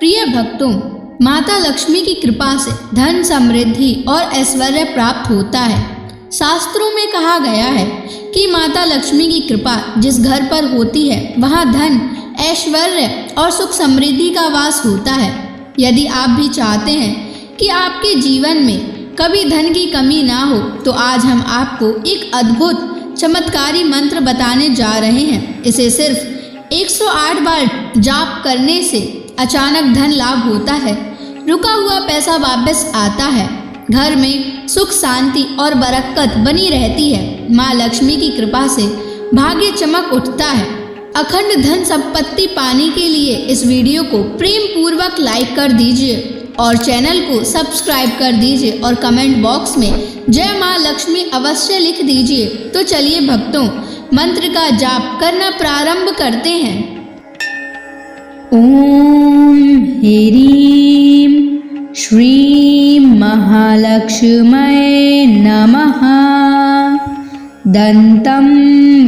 प्रिय भक्तों, माता लक्ष्मी की कृपा से धन, समृद्धि और ऐश्वर्य प्राप्त होता है। शास्त्रों में कहा गया है कि माता लक्ष्मी की कृपा जिस घर पर होती है वहाँ धन, ऐश्वर्य और सुख समृद्धि का वास होता है। यदि आप भी चाहते हैं कि आपके जीवन में कभी धन की कमी ना हो तो आज हम आपको एक अद्भुत चमत्कारी मंत्र बताने जा रहे हैं। इसे सिर्फ 108 बार जाप करने से अचानक धन लाभ होता है, रुका हुआ पैसा वापस आता है, घर में सुख, शांति और बरकत बनी रहती है। माँ लक्ष्मी की कृपा से भाग्य चमक उठता है। अखंड धन संपत्ति पाने के लिए इस वीडियो को प्रेम पूर्वक लाइक कर दीजिए और चैनल को सब्सक्राइब कर दीजिए और कमेंट बॉक्स में जय माँ लक्ष्मी अवश्य लिख दीजिए। तो चलिए भक्तों, मंत्र का जाप करना प्रारंभ करते हैं। ओम ह्रीं श्रीं महालक्ष्म्यै नमः। दन्तं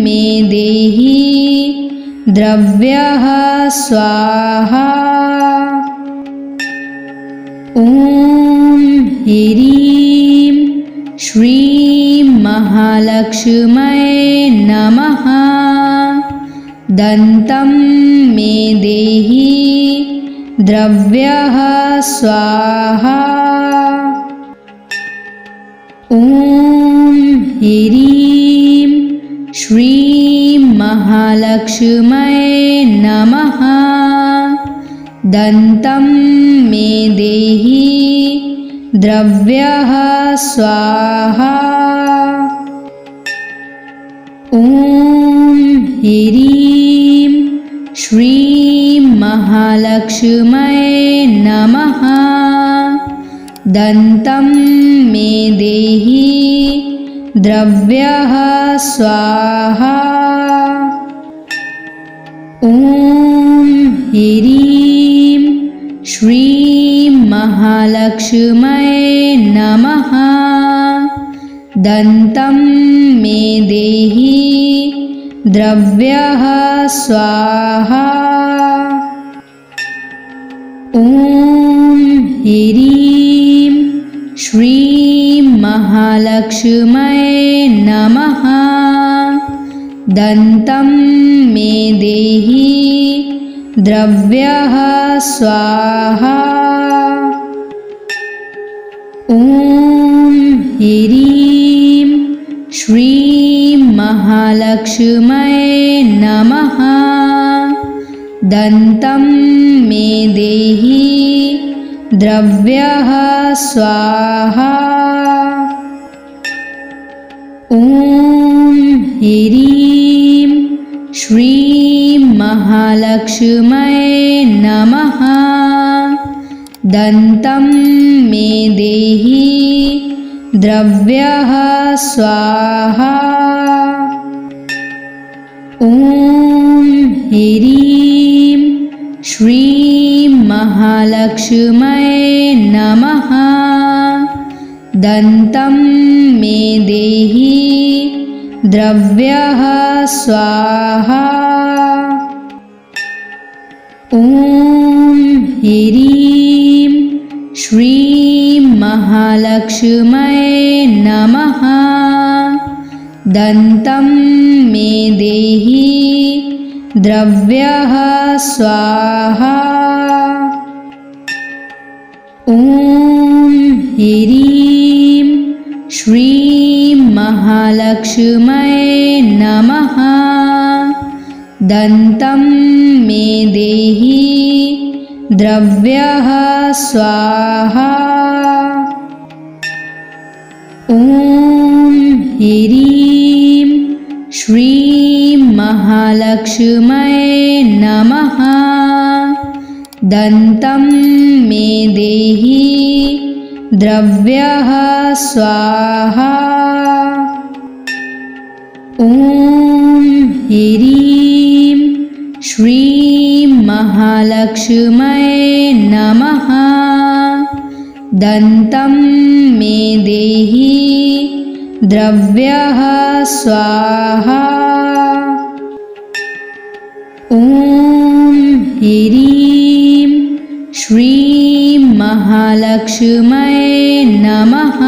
मे देहि द्रव्यः स्वाहा। ओम ह्रीं श्रीं महालक्ष्म्यै नमः। दन्तं मे देहि द्रव्यः स्वाहा। ओम ह्रीं श्रीं महालक्ष्म्यै नमः। दन्तं मे देहि द्रव्यः स्वाहा। ओम ह्रीं श्रीं महालक्ष्म्यै नमः। दन्तं मे देहि द्रव्यः स्वाहा। ओम ह्रीं श्रीं महालक्ष्म्यै नमः। दन्तं मे देहि द्रव्यः स्वाहा। ओम ह्रीं श्रीं महालक्ष्म्यै नमः। दन्तं मे देहि द्रव्यः स्वाहा। ओम ह्रीं श्रीं महालक्ष्म्यै नमः। दन्तं मे देहि द्रव्यः स्वाहा। ओम ह्रीं श्रीं महालक्ष्म्यै नमः। दन्तं मे देहि द्रव्यः स्वाहा। ओम ह्रीं श्रीं महालक्ष्म्यै नमः। दन्तं मे देहि द्रव्यः स्वाहा। ओम ह्रीं श्रीं महालक्ष्म्यै नमः। दन्तं मे देहि द्रव्यः स्वाहा। ओम ह्रीं श्रीं महालक्ष्म्यै नमः। दन्तं मे देहि द्रव्यः स्वाहा। ओम ह्रीं श्रीं महालक्ष्म्यै नमः। दन्तं मे देहि द्रव्यः स्वाहा। ओम ह्रीं श्रीं महालक्ष्म्यै नमः। दन्तं मे देहि द्रव्यः स्वाहा। ओम ह्रीं महालक्ष्म्यै नमः।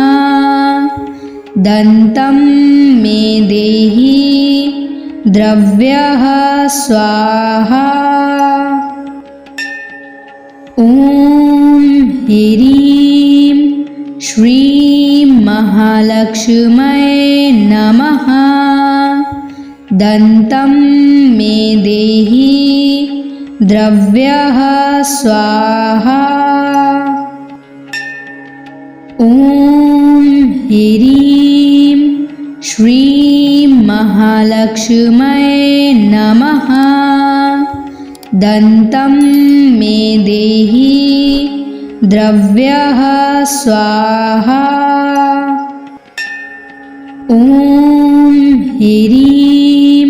दन्तं मे देहि द्रव्यः स्वाहा। ॐ ह्रीं श्रीं महालक्ष्म्यै नमः। दन्तं मे देहि द्रव्यः स्वाहा। ॐ ह्रीं श्रीं महालक्ष्म्यै नमः। दन्तं मे देहि द्रव्यः स्वाहा। ॐ ह्रीं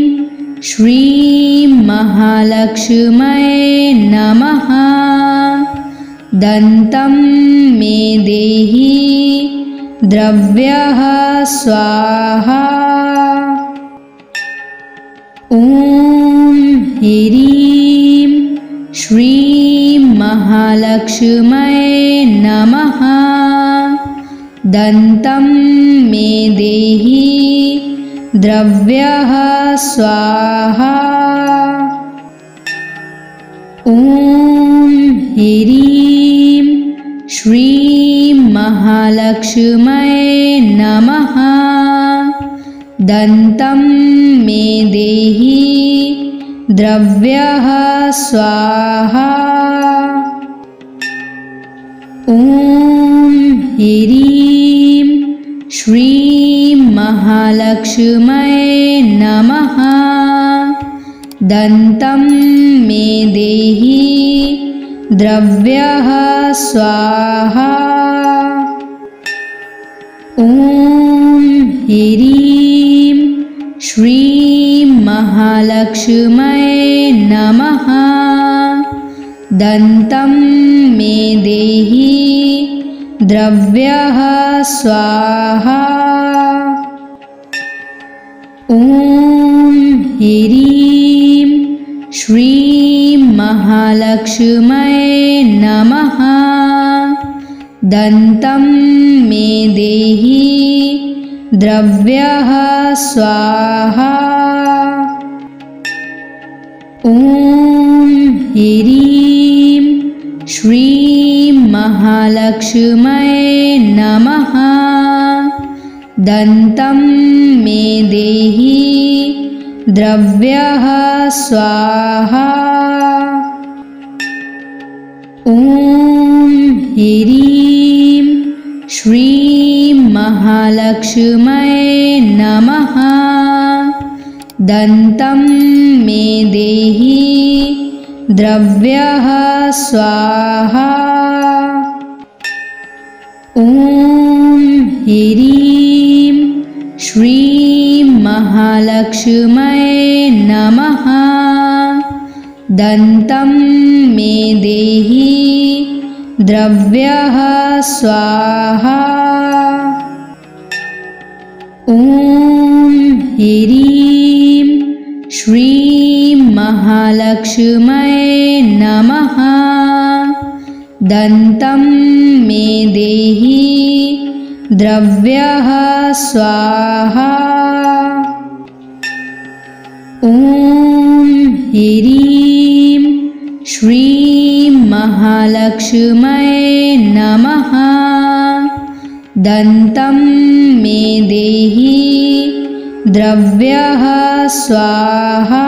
श्रीं महालक्ष्म्यै नमः। दन्तं मे देहि द्रव्यः स्वाहा। ॐ ह्रीं श्रीं महालक्ष्म्यै नमः। दन्तं मे देहि द्रव्यः स्वाहा। ॐ ह्रीं श्रीं महालक्ष्म्यै नमः। दन्तं मे देहि द्रव्यः स्वाहा। ॐ ह्रीं श्रीं महालक्ष्म्यै नमः। दन्तं मे देहि द्रव्यः स्वाहा। ॐ ह्रीं श्रीं महालक्ष्म्यै नमः। दन्तं मे देहि द्रव्यः स्वाहा। ॐ ह्रीं श्रीं महालक्ष्म्यै नमः। दन्तं मे देहि द्रव्यः स्वाहा। ॐ ह्रीं श्रीं महालक्ष्म्यै नमः। दन्तं मे देहि द्रव्यः स्वाहा। ॐ ह्रीं श्रीं महालक्ष्म्यै नमः। दन्तं मे देहि द्रव्यः स्वाहा। ॐ ह्रीं श्रीं महालक्ष्म्यै नमः। दन्तं मे देहि द्रव्यः स्वाहा। ॐ ह्रीं श्रीं महालक्ष्म्यै नमः। दन्तं मे देहि द्रव्यः स्वाहा। ॐ ह्रीं श्रीं महालक्ष्म्यै नमः। दन्तं मे देहि द्रव्यः स्वाहा।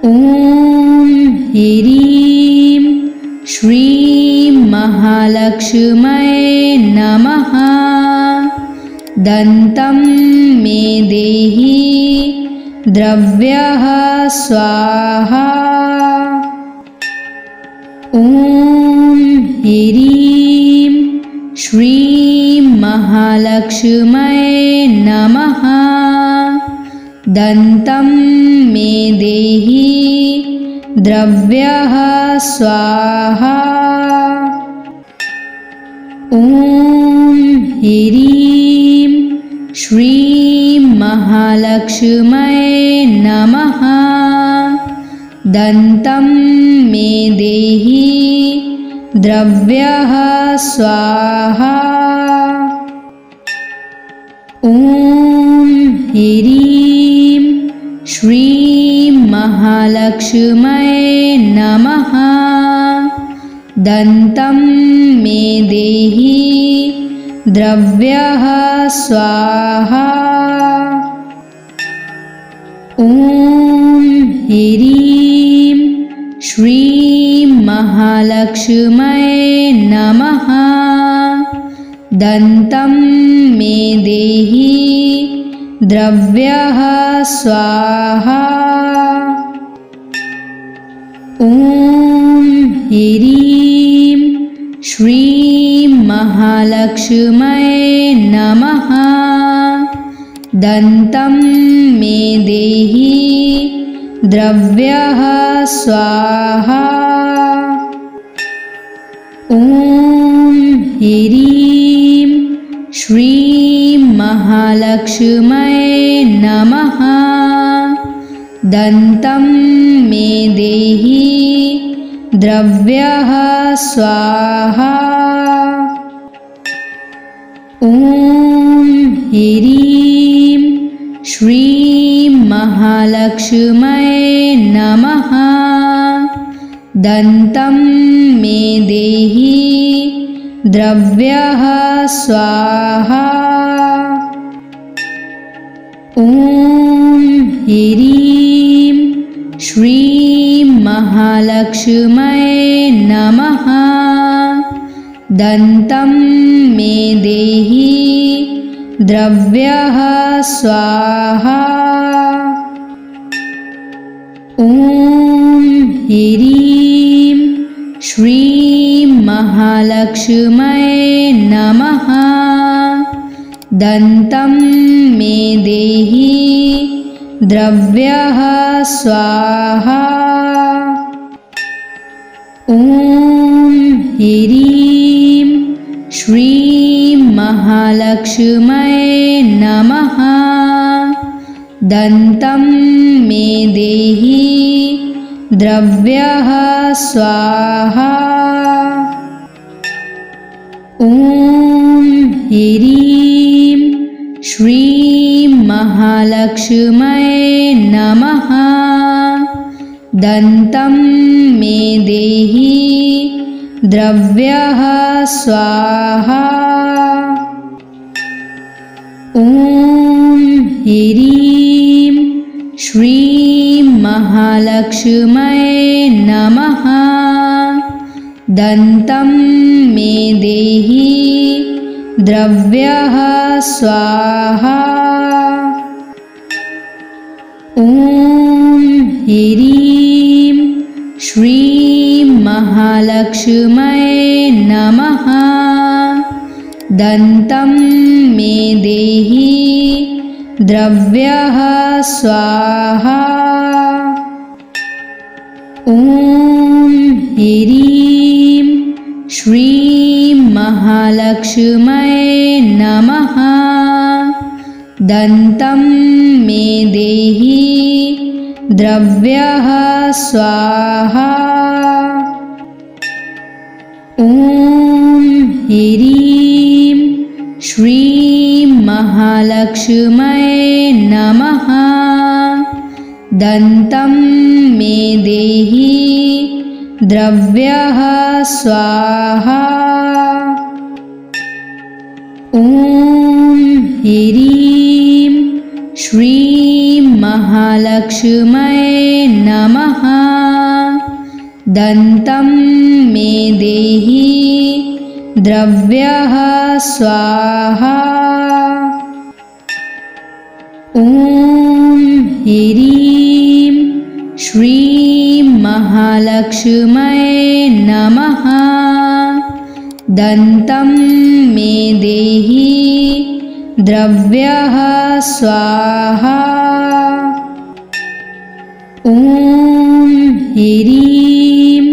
ॐ ह्रीं श्रीं महालक्ष्म्यै नमः। दन्तं मे देहि द्रव्यः स्वाहा। ॐ ह्रीं श्रीं महालक्ष्म्यै नमः। दन्तं मे देहि द्रव्यः स्वाहा। ॐ ह्रीं श्रीं महालक्ष्म्यै नमः। दन्तं मे देहि द्रव्यः स्वाहा। ॐ ह्रीं श्रीं महालक्ष्म्यै नमः। दन्तं मे देहि द्रव्यः स्वाहा। ॐ ह्रीं श्रीं महालक्ष्म्यै नमः। दन्तं मे देहि द्रव्यः स्वाहा। ॐ ह्रीं श्रीं महालक्ष्म्यै नमः। दन्तं मे देहि द्रव्यः स्वाहा। ॐ ह्रीं श्रीं महालक्ष्म्यै नमः। दन्तं मे देहि द्रव्यः स्वाहा। ॐ ह्रीं श्रीं महालक्ष्म्यै नमः। दन्तं मे देहि द्रव्यः स्वाहा। ॐ ह्रीं श्रीं महालक्ष्म्यै नमः। दन्तं मे देहि द्रव्यः स्वाहा। ॐ ह्रीं श्रीं महालक्ष्म्यै नमः। दन्तं मे देहि द्रव्यः स्वाहा। ॐ ह्रीं श्रीं महालक्ष्म्यै नमः। दन्तं मे देहि द्रव्यः स्वाहा। ॐ ह्रीं श्रीं महालक्ष्म्यै नमः। दन्तं मे देहि द्रव्यः स्वाहा। ॐ ह्रीं श्रीं महालक्ष्म्यै नमः। दन्तं मे देहि द्रव्यः स्वाहा। ॐ ह्रीं श्रीं महालक्ष्म्यै नमः। दन्तं मे देहि द्रव्यः स्वाहा। ॐ ह्रीं श्रीं महालक्ष्म्यै नमः। दन्तं मे देहि द्रव्यः स्वाहा। ॐ ह्रीं श्रीं महालक्ष्म्यै नमः। दन्तं मे देहि द्रव्यः स्वाहा। ॐ ह्रीं श्रीं महालक्ष्म्यै नमः। दन्तं मे देहि द्रव्यः स्वाहा। ॐ ह्रीं श्रीं महालक्ष्म्यै नमः। दन्तं मे देहि द्रव्यः स्वाहा। ॐ ह्रीं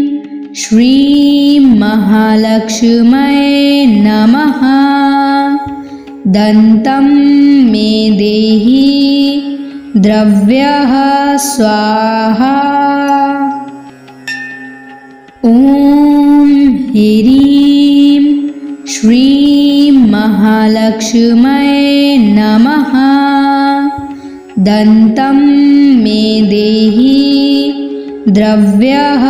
श्रीं महालक्ष्म्यै नमः। दन्तं मे देहि द्रव्यः स्वाहा। ॐ ह्रीं श्रीं महालक्ष्म्यै नमः। दन्तं मे देहि द्रव्यः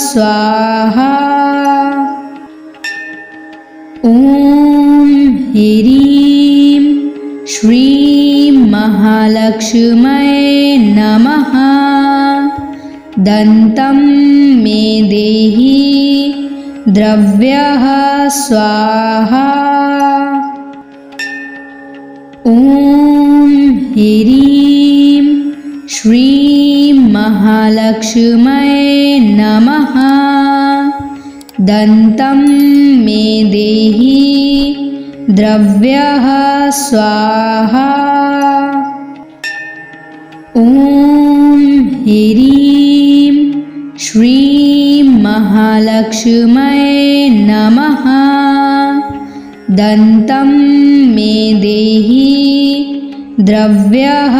स्वाहा। ॐ ह्रीं श्रीं महालक्ष्म्यै नमः। दन्तं मे देहि द्रव्यः स्वाहा। ॐ ह्रीं श्रीं महालक्ष्म्यै नमः। दन्तं मे देहि द्रव्यः स्वाहा। ॐ ह्रीं श्रीं महालक्ष्म्यै नमः। दन्तं मे देहि द्रव्यः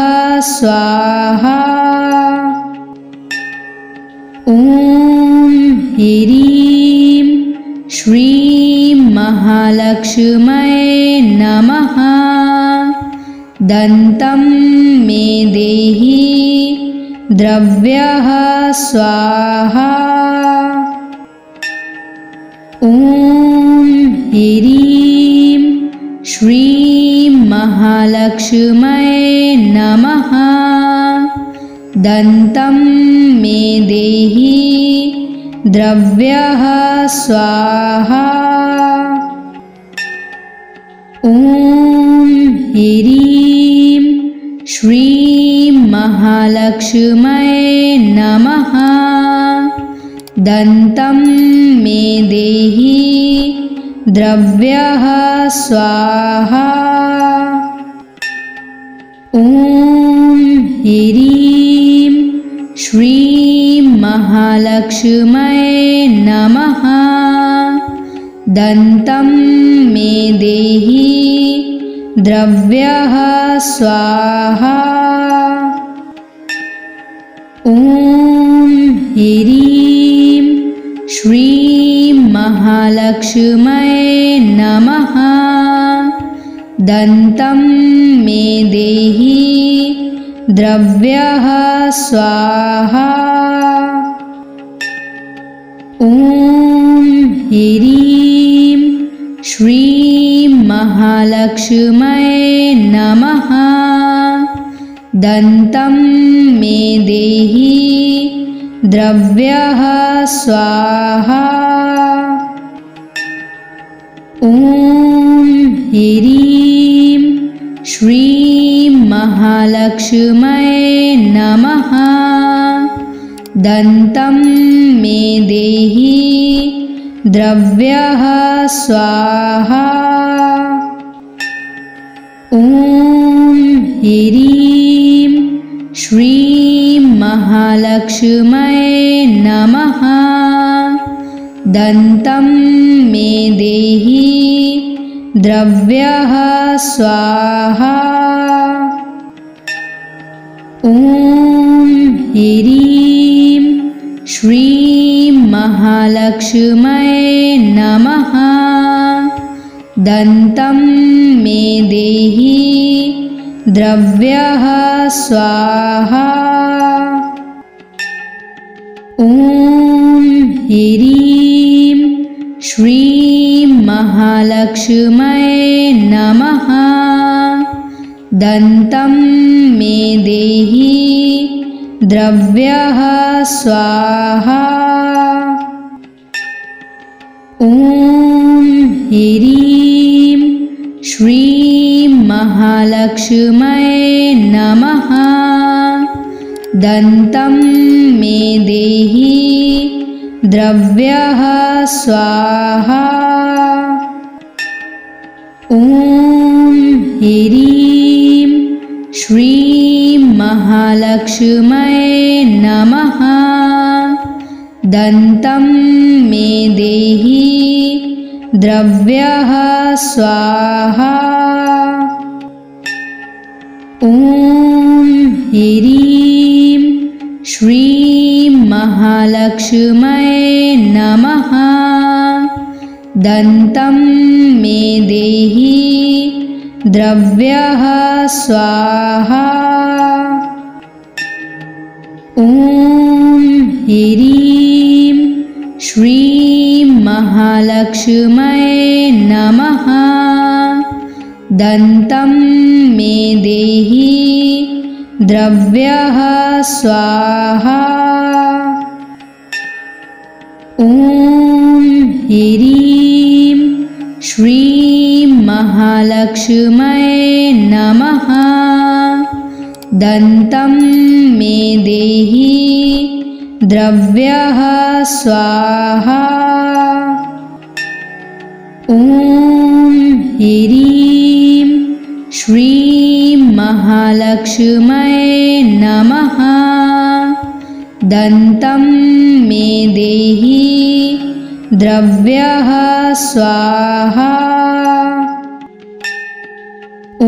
स्वाहा। ॐ ह्रीं श्रीं महालक्ष्म्यै नमः। दन्तं मे देहि द्रव्यः स्वाहा। ॐ ह्रीं श्रीं महालक्ष्म्यै नमः। दन्तं मे देहि द्रव्यः स्वाहा। ॐ ह्रीं श्रीं महालक्ष्म्यै नमः। दन्तं मे देहि द्रव्यः स्वाहा। ॐ ह्रीं श्रीं महालक्ष्म्यै नमः। दन्तं मे देहि द्रव्यः स्वाहा। ॐ ह्रीं श्रीं महालक्ष्म्यै नमः। दन्तं मे देहि द्रव्यः स्वाहा। ॐ ह्रीं श्रीं महालक्ष्म्यै नमः। दन्तं मे देहि द्रव्यः स्वाहा। ॐ ह्रीं श्रीं महालक्ष्म्यै नमः। दन्तं मे देहि द्रव्यः स्वाहा। ॐ ह्रीं श्रीं महालक्ष्म्यै नमः। दन्तं मे देहि द्रव्यः स्वाहा। ॐ ह्रीं श्रीं महालक्ष्म्यै नमः। दन्तं मे देहि द्रव्यः स्वाहा। ॐ ह्रीं श्रीं महालक्ष्म्यै नमः। दन्तं मे देहि द्रव्यः स्वाहा। ॐ ह्रीं श्रीं महालक्ष्म्यै नमः। दन्तं मे देहि द्रव्यः स्वाहा। ॐ ह्रीं श्रीं महालक्ष्म्यै नमः। दन्तं मे देहि द्रव्यः स्वाहा। ॐ ह्रीं श्रीं महालक्ष्म्यै नमः। दन्तं मे देहि द्रव्यः स्वाहा। ॐ ह्रीं श्रीं महालक्ष्म्यै नमः। दन्तं मे देहि द्रव्यः स्वाहा। ॐ ह्रीं श्रीं महालक्ष्म्यै नमः। दन्तं मे देहि द्रव्यः स्वाहा। ॐ ह्रीं श्रीं महालक्ष्म्यै नमः। दन्तं मे देहि द्रव्यः स्वाहा। ॐ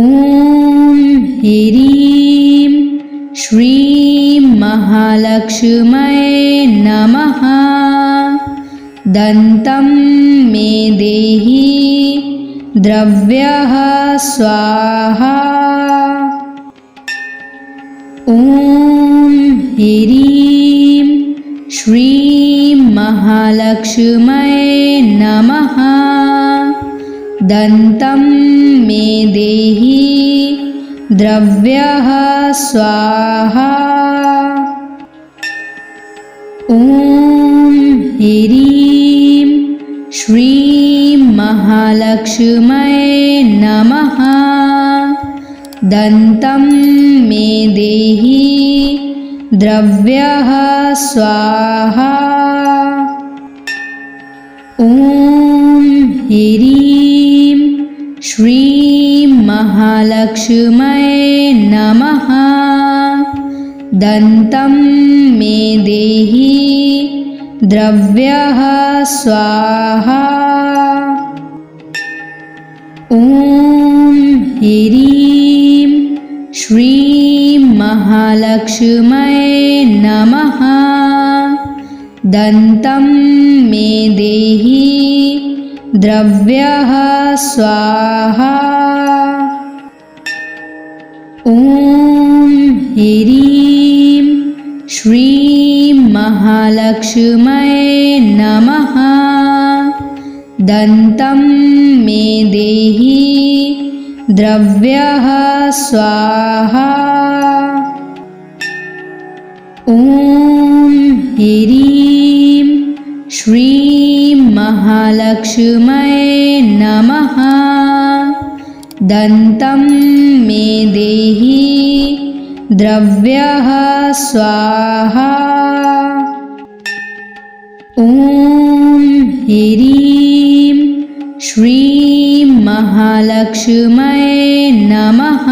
ह्रीं श्रीं महालक्ष्म्यै नमः। दन्तं मे देहि द्रव्यः स्वाहा। ॐ ह्रीं श्रीं महालक्ष्म्यै नमः। दन्तं मे देहि द्रव्यः स्वाहा। ॐ ह्रीं श्रीं महालक्ष्म्यै नमः। दन्तं मे देहि द्रव्यः स्वाहा। ॐ ह्रीं श्रीं महालक्ष्म्यै नमः। दन्तं मे देहि द्रव्यः स्वाहा। ॐ ह्रीं श्रीं महालक्ष्म्यै नमः। दन्तं मे देहि द्रव्यः स्वाहा। ॐ ह्रीं श्रीं महालक्ष्म्यै नमः। दन्तं मे देहि द्रव्यः स्वाहा। ॐ ह्रीं श्रीं महालक्ष्म्यै नमः। दन्तं मे देहि द्रव्यः स्वाहा। ॐ ह्रीं श्रीं महालक्ष्म्यै नमः।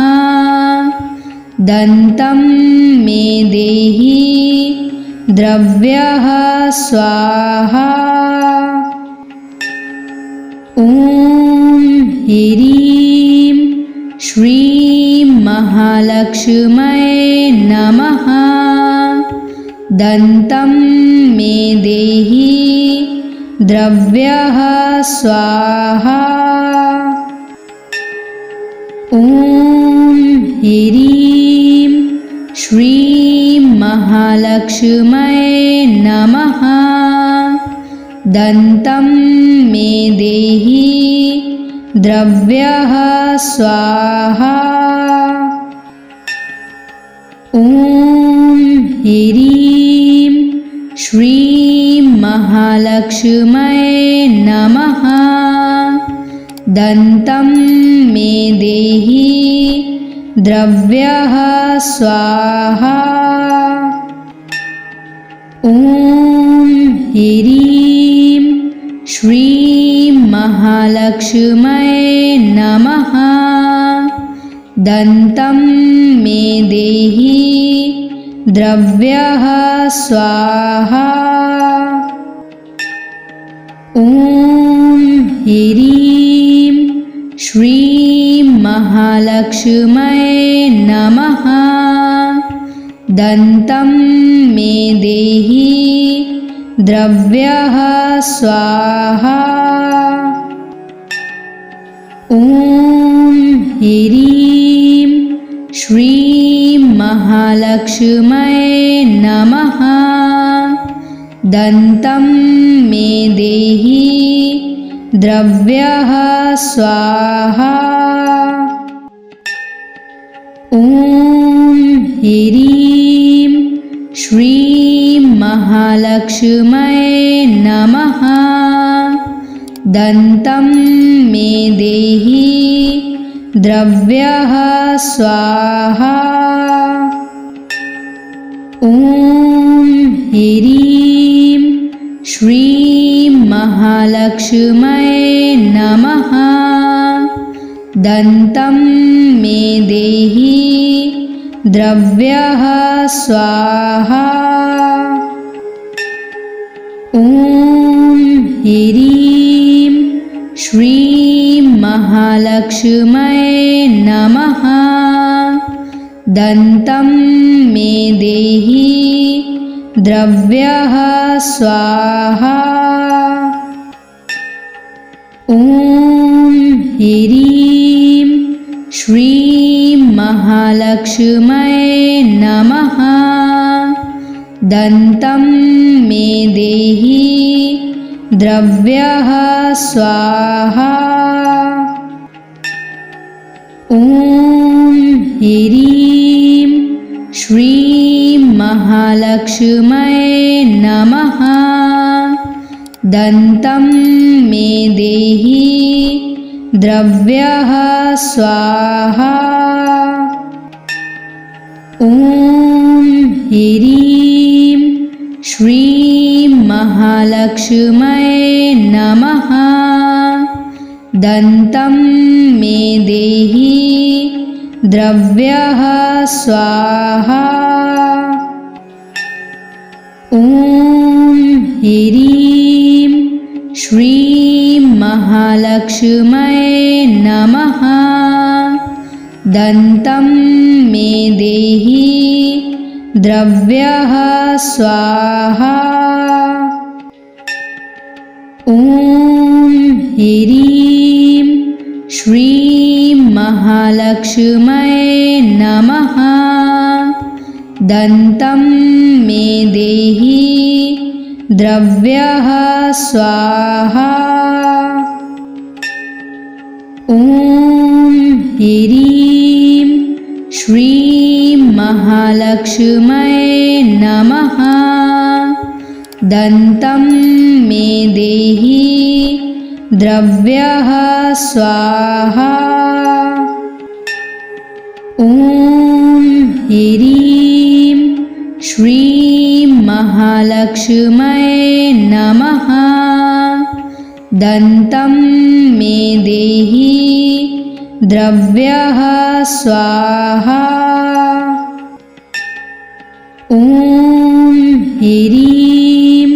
दन्तं मे देहि द्रव्यः स्वाहा। ॐ ह्रीं श्रीं महालक्ष्म्यै नमः। दन्तं मे देहि द्रव्यः स्वाहा। ॐ ह्रीं श्रीं महालक्ष्म्यै नमः। दन्तं मे देहि द्रव्यः स्वाहा। ॐ ह्रीं श्रीं महालक्ष्म्यै नमः। दन्तं मे देहि द्रव्यः स्वाहा। ॐ ह्रीं श्रीं महालक्ष्म्यै नमः। दन्तं मे देहि द्रव्यः स्वाहा। ॐ ह्रीं श्रीं महालक्ष्म्यै नमः। दन्तं मे देहि द्रव्यः स्वाहा। ॐ ह्रीं श्रीं महालक्ष्म्यै नमः। दन्तं मे देहि द्रव्यः स्वाहा। ॐ ह्रीं श्रीं महालक्ष्म्यै नमः। दन्तं मे देहि द्रव्यः स्वाहा। ॐ ह्रीं श्रीं महालक्ष्म्यै नमः। दन्तं मे देहि द्रव्यः स्वाहा। ॐ ह्रीं श्रीं महालक्ष्म्यै नमः। दन्तं मे देहि द्रव्यः स्वाहा। ॐ ह्रीं श्रीं महालक्ष्म्यै नमः। दन्तं मे देहि द्रव्यः स्वाहा। ॐ ह्रीं श्रीं महालक्ष्म्यै नमः। दन्तं मे देहि द्रव्यः स्वाहा। ॐ ह्रीं श्रीं महालक्ष्म्यै नमः। दन्तं मे देहि द्रव्यः स्वाहा। ॐ ह्रीं श्रीं महालक्ष्म्यै नमः। दन्तं मे देहि द्रव्यः स्वाहा। ॐ ह्रीं श्रीं महालक्ष्म्यै नमः। दन्तं मे देहि द्रव्यः स्वाहा। ॐ ह्रीं श्रीं महालक्ष्म्यै नमः। दन्तं मे देहि द्रव्यः स्वाहा। ॐ ह्रीं श्रीं महालक्ष्म्यै नमः। दन्तं मे देहि द्रव्यः स्वाहा। ॐ ह्रीं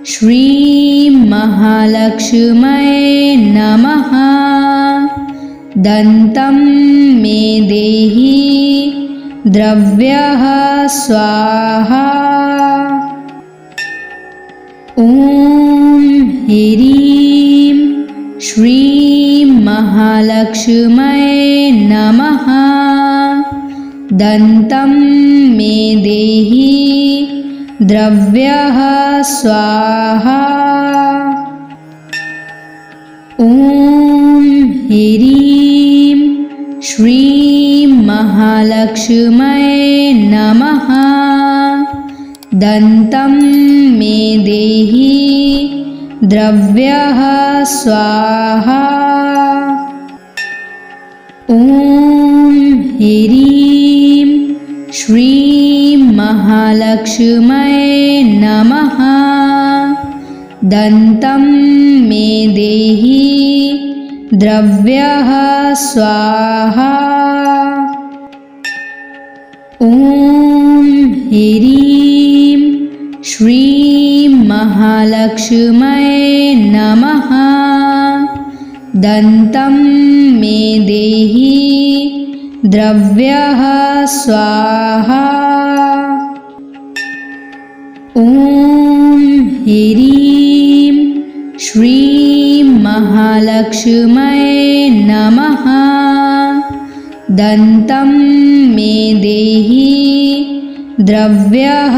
श्रीं महालक्ष्म्यै नमः। दन्तं मे देहि द्रव्यः स्वाहा। ॐ ह्रीं श्रीं महालक्ष्म्यै नमः। दन्तं मे देहि द्रव्यः स्वाहा। ॐ ह्रीं श्रीं महालक्ष्म्यै नमः। दन्तं मे देहि द्रव्यः स्वाहा। ॐ ह्रीं श्रीं महालक्ष्म्यै नमः। दन्तं मे देहि द्रव्यः स्वाहा। ॐ ह्रीं श्रीं महालक्ष्म्यै नमः। दन्तं मे देहि द्रव्यः स्वाहा। ॐ ह्रीं श्रीं महालक्ष्म्यै नमः। दन्तं मे देहि द्रव्यः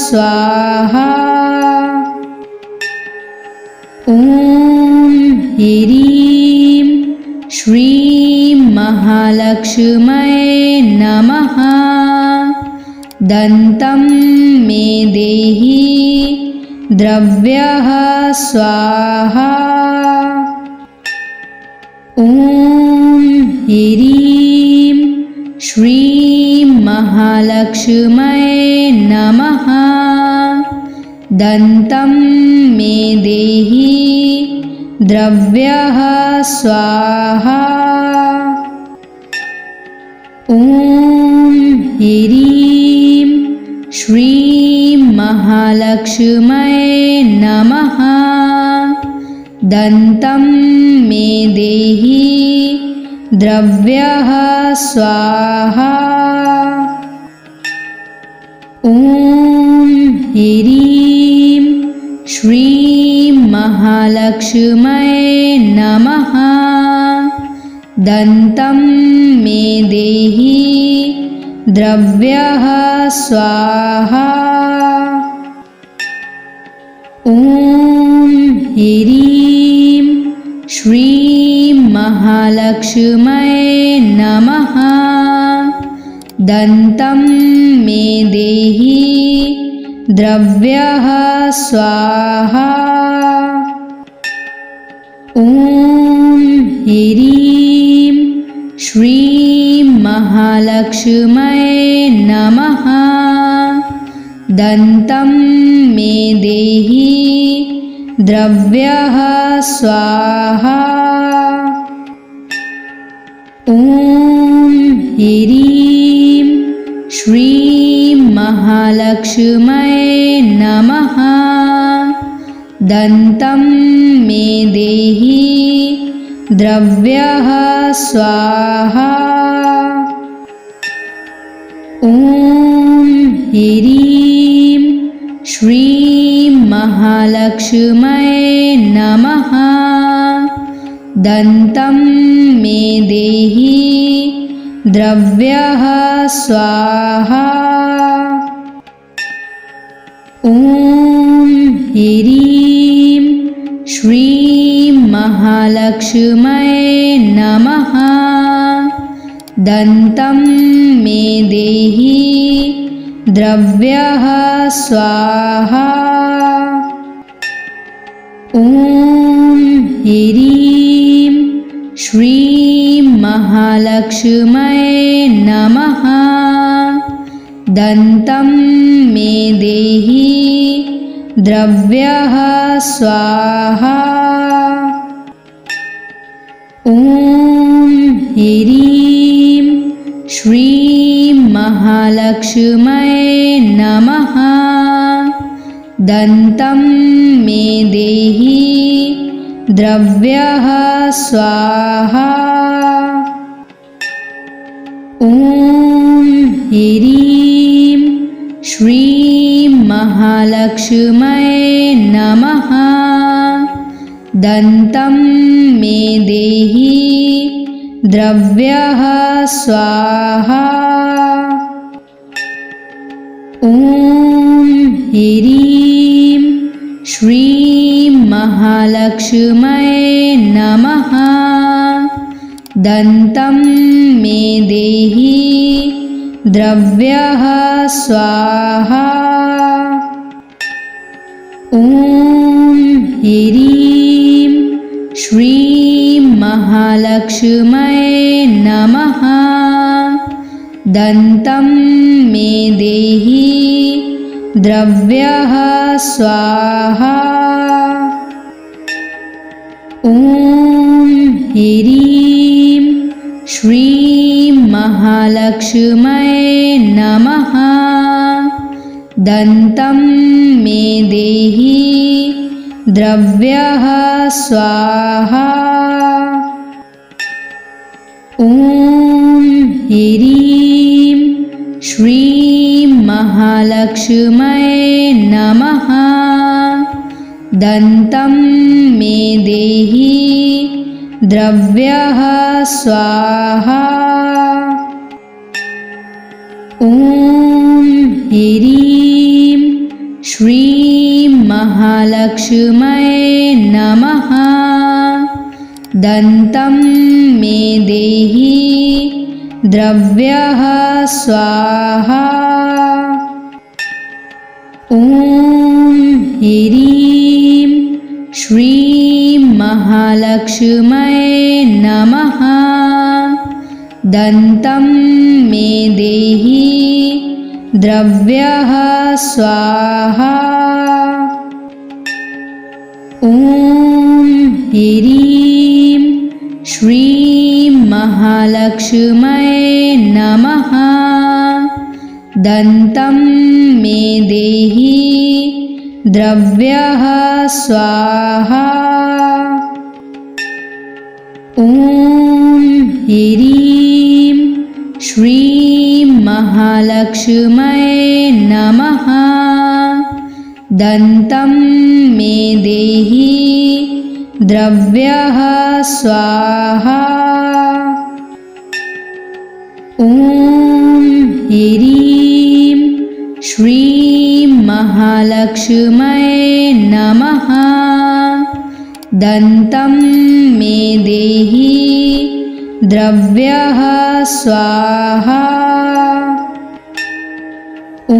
स्वाहा। ॐ ह्रीं श्रीं महालक्ष्म्यै नमः। दन्तं मे देहि द्रव्यः स्वाहा। ॐ ह्रीं श्रीं महालक्ष्म्यै नमः। दन्तं मे देहि द्रव्यः स्वाहा। ॐ ह्रीं श्रीं महालक्ष्म्यै नमः। दन्तं मे देहि द्रव्यः स्वाहा। ॐ ह्रीं श्रीं महालक्ष्म्यै नमः। दन्तं मे देहि द्रव्यः स्वाहा। ॐ ह्रीं श्रीं महालक्ष्म्यै नमः। दन्तं मे देहि द्रव्यः स्वाहा। ॐ ह्रीं श्रीं महालक्ष्म्यै नमः। दन्तं मे देहि द्रव्यः स्वाहा। ॐ ह्रीं श्रीं महालक्ष्म्यै नमः। दन्तं मे देहि द्रव्यः स्वाहा। ॐ ह्रीं श्रीं महालक्ष्म्यै नमः। दन्तं मे देहि द्रव्यः स्वाहा। ॐ ह्रीं श्रीं महालक्ष्म्यै नमः। दन्तं मे देहि द्रव्यः स्वाहा। ॐ ह्रीं श्रीं महालक्ष्म्यै नमः। दन्तं मे देहि द्रव्यः स्वाहा। ॐ ह्रीं श्रीं महालक्ष्म्यै नमः। दन्तं मे देहि द्रव्यः स्वाहा। ॐ ह्रीं श्रीं महालक्ष्म्यै नमः। दन्तं मे देहि द्रव्यः स्वाहा। ॐ ह्रीं श्रीं महालक्ष्म्यै नमः। दन्तं मे देहि द्रव्यः स्वाहा। ॐ ह्रीं श्रीं महालक्ष्म्यै नमः। दन्तं मे देहि द्रव्यः स्वाहा। ॐ ह्रीं श्रीं महालक्ष्म्यै नमः। दन्तं मे देहि द्रव्यः स्वाहा। ॐ ह्रीं श्रीं महालक्ष्म्यै नमः। दन्तं मे देहि द्रव्यः स्वाहा। ॐ ह्रीं श्रीं महालक्ष्म्यै नमः। दन्तं मे देहि द्रव्यः स्वाहा। ॐ ह्रीं श्रीं महालक्ष्म्यै नमः। दन्तं मे देहि द्रव्यः स्वाहा। ॐ ह्रीं श्रीं महालक्ष्म्यै नमः। दन्तं मे देहि द्रव्यः स्वाहा। ॐ ह्रीं श्रीं महालक्ष्म्यै नमः। दन्तं मे देहि द्रव्यः स्वाहा। ॐ ह्रीं श्रीं महालक्ष्म्यै नमः। दन्तं मे देहि द्रव्यः स्वाहा। ॐ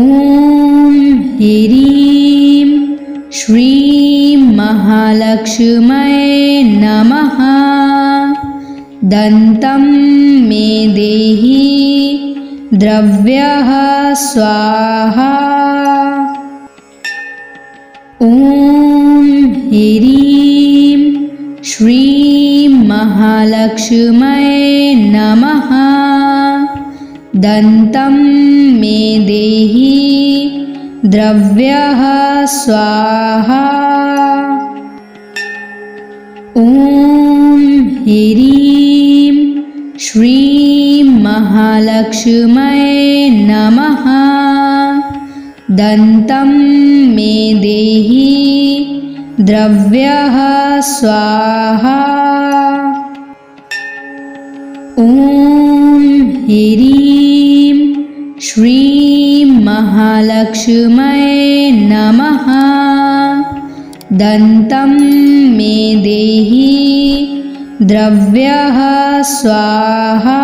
ह्रीं श्रीं महालक्ष्म्यै नमः। दन्तं मे देहि द्रव्यः स्वाहा। ॐ ह्रीं श्रीं महालक्ष्म्यै नमः। दन्तं मे देहि द्रव्यः स्वाहा। ॐ ह्रीं श्रीं महालक्ष्म्यै नमः। दन्तं मे देहि द्रव्यः स्वाहा। ॐ ह्रीं श्रीं महालक्ष्म्यै नमः। दन्तं मे देहि द्रव्यः स्वाहा।